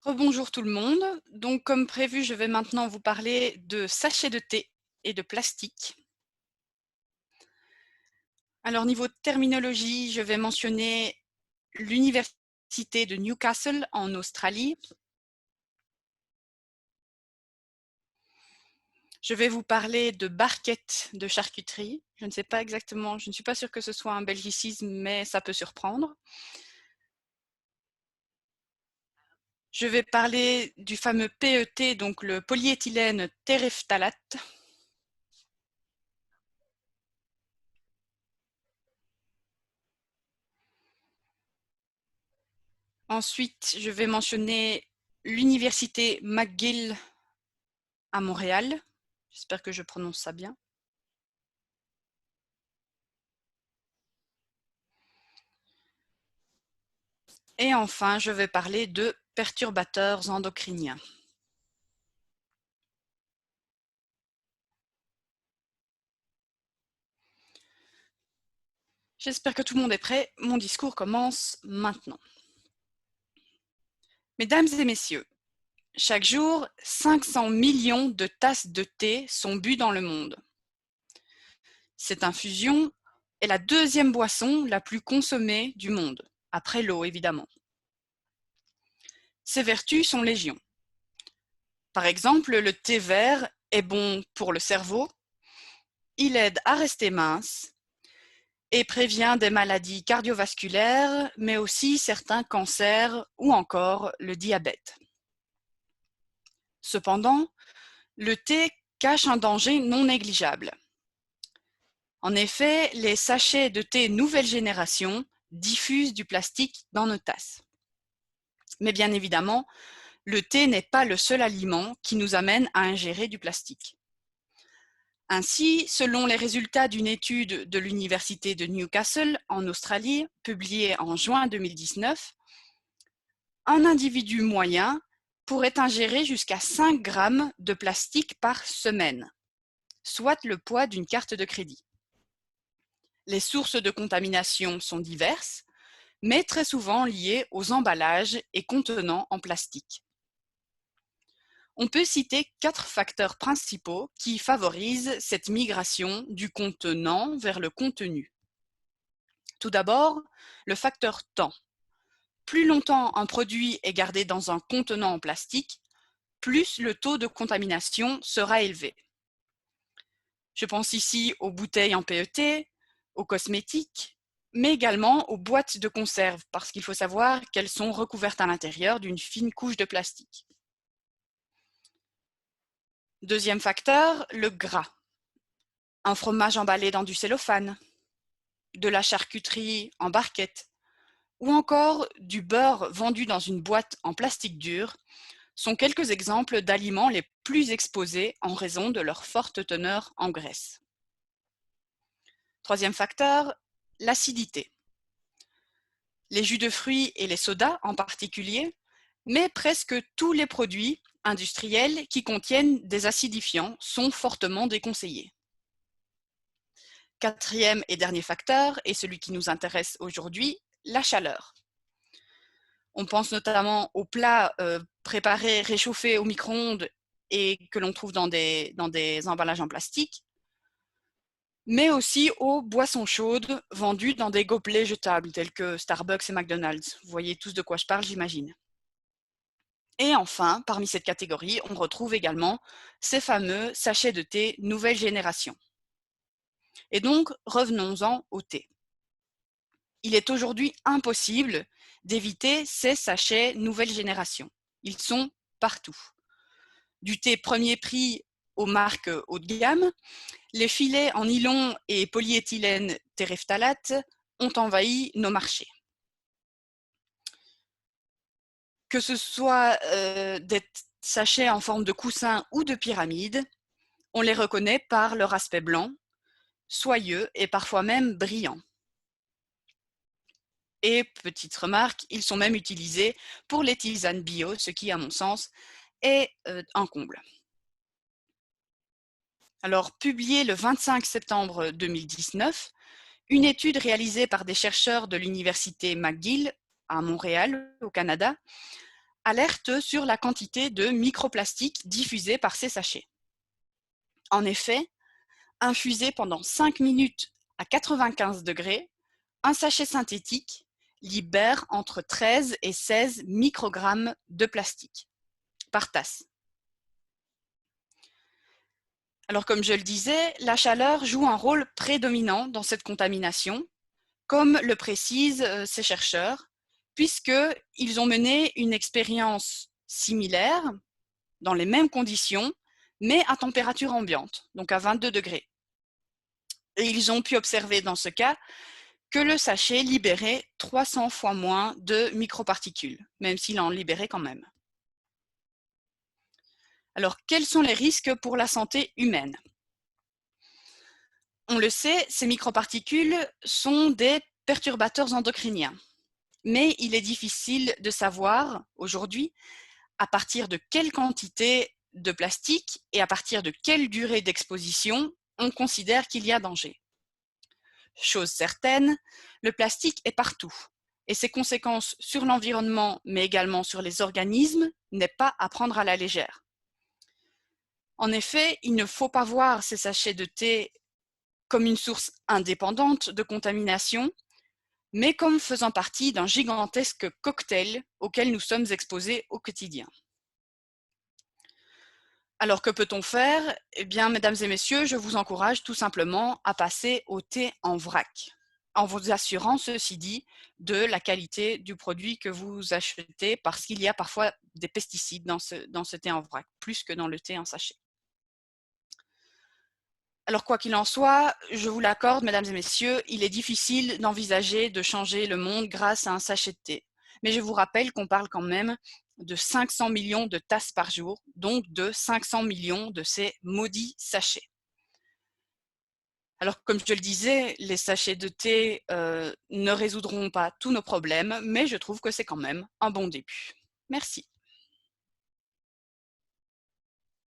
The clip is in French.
Rebonjour tout le monde. Donc, comme prévu, je vais maintenant vous parler de sachets de thé et de plastique. Alors, niveau terminologie, je vais mentionner l'université de Newcastle en Australie. Je vais vous parler de barquettes de charcuterie. Je ne sais pas exactement, je ne suis pas sûre que ce soit un belgicisme, mais ça peut surprendre. Je vais parler du fameux PET, donc le polyéthylène terephthalate. Ensuite, je vais mentionner l'université McGill à Montréal. J'espère que je prononce ça bien. Et enfin, je vais parler de perturbateurs endocriniens. J'espère que tout le monde est prêt. Mon discours commence maintenant. Mesdames et messieurs, chaque jour, 500 millions de tasses de thé sont bues dans le monde. Cette infusion est la deuxième boisson la plus consommée du monde, après l'eau évidemment. Ses vertus sont légion. Par exemple, le thé vert est bon pour le cerveau, il aide à rester mince et prévient des maladies cardiovasculaires, mais aussi certains cancers ou encore le diabète. Cependant, le thé cache un danger non négligeable. En effet, les sachets de thé nouvelle génération diffusent du plastique dans nos tasses. Mais bien évidemment, le thé n'est pas le seul aliment qui nous amène à ingérer du plastique. Ainsi, selon les résultats d'une étude de l'Université de Newcastle en Australie, publiée en juin 2019, un individu moyen pourrait ingérer jusqu'à 5 grammes de plastique par semaine, soit le poids d'une carte de crédit. Les sources de contamination sont diverses, mais très souvent liées aux emballages et contenants en plastique. On peut citer 4 facteurs principaux qui favorisent cette migration du contenant vers le contenu. Tout d'abord, le facteur temps. Plus longtemps un produit est gardé dans un contenant en plastique, plus le taux de contamination sera élevé. Je pense ici aux bouteilles en PET, aux cosmétiques, mais également aux boîtes de conserve, parce qu'il faut savoir qu'elles sont recouvertes à l'intérieur d'une fine couche de plastique. Deuxième facteur, le gras. Un fromage emballé dans du cellophane, de la charcuterie en barquette, ou encore du beurre vendu dans une boîte en plastique dur, sont quelques exemples d'aliments les plus exposés en raison de leur forte teneur en graisse. Troisième facteur, l'acidité. Les jus de fruits et les sodas en particulier, mais presque tous les produits industriels qui contiennent des acidifiants sont fortement déconseillés. Quatrième et dernier facteur, et celui qui nous intéresse aujourd'hui, la chaleur. On pense notamment aux plats préparés, réchauffés au micro-ondes et que l'on trouve dans des emballages en plastique, mais aussi aux boissons chaudes vendues dans des gobelets jetables tels que Starbucks et McDonald's. Vous voyez tous de quoi je parle, j'imagine. Et enfin, parmi cette catégorie, on retrouve également ces fameux sachets de thé nouvelle génération. Et donc, revenons-en au thé. Il est aujourd'hui impossible d'éviter ces sachets nouvelle génération. Ils sont partout. Du thé premier prix aux marques haut de gamme, les filets en nylon et polyéthylène terephthalate ont envahi nos marchés. Que ce soit des sachets en forme de coussin ou de pyramide, on les reconnaît par leur aspect blanc, soyeux et parfois même brillant. Et petite remarque, ils sont même utilisés pour les tisanes bio, ce qui, à mon sens, est un comble. Alors, publiée le 25 septembre 2019, une étude réalisée par des chercheurs de l'université McGill à Montréal, au Canada, alerte sur la quantité de microplastiques diffusés par ces sachets. En effet, infusé pendant 5 minutes à 95 degrés, un sachet synthétique libère entre 13 et 16 microgrammes de plastique par tasse. Alors, comme je le disais, la chaleur joue un rôle prédominant dans cette contamination, comme le précisent ces chercheurs, puisqu'ils ont mené une expérience similaire, dans les mêmes conditions, mais à température ambiante, donc à 22 degrés. Et ils ont pu observer dans ce cas que le sachet libérait 300 fois moins de microparticules, même s'il en libérait quand même. Alors, quels sont les risques pour la santé humaine? On le sait, ces microparticules sont des perturbateurs endocriniens. Mais il est difficile de savoir aujourd'hui à partir de quelle quantité de plastique et à partir de quelle durée d'exposition on considère qu'il y a danger. Chose certaine, le plastique est partout et ses conséquences sur l'environnement mais également sur les organismes n'est pas à prendre à la légère. En effet, il ne faut pas voir ces sachets de thé comme une source indépendante de contamination, mais comme faisant partie d'un gigantesque cocktail auquel nous sommes exposés au quotidien. Alors que peut-on faire? Eh bien, mesdames et messieurs, je vous encourage tout simplement à passer au thé en vrac, en vous assurant, ceci dit, de la qualité du produit que vous achetez, parce qu'il y a parfois des pesticides dans ce thé en vrac, plus que dans le thé en sachet. Alors, quoi qu'il en soit, je vous l'accorde, mesdames et messieurs, il est difficile d'envisager de changer le monde grâce à un sachet de thé. Mais je vous rappelle qu'on parle quand même de 500 millions de tasses par jour, donc de 500 millions de ces maudits sachets. Alors, comme je le disais, les sachets de thé ne résoudront pas tous nos problèmes, mais je trouve que c'est quand même un bon début. Merci.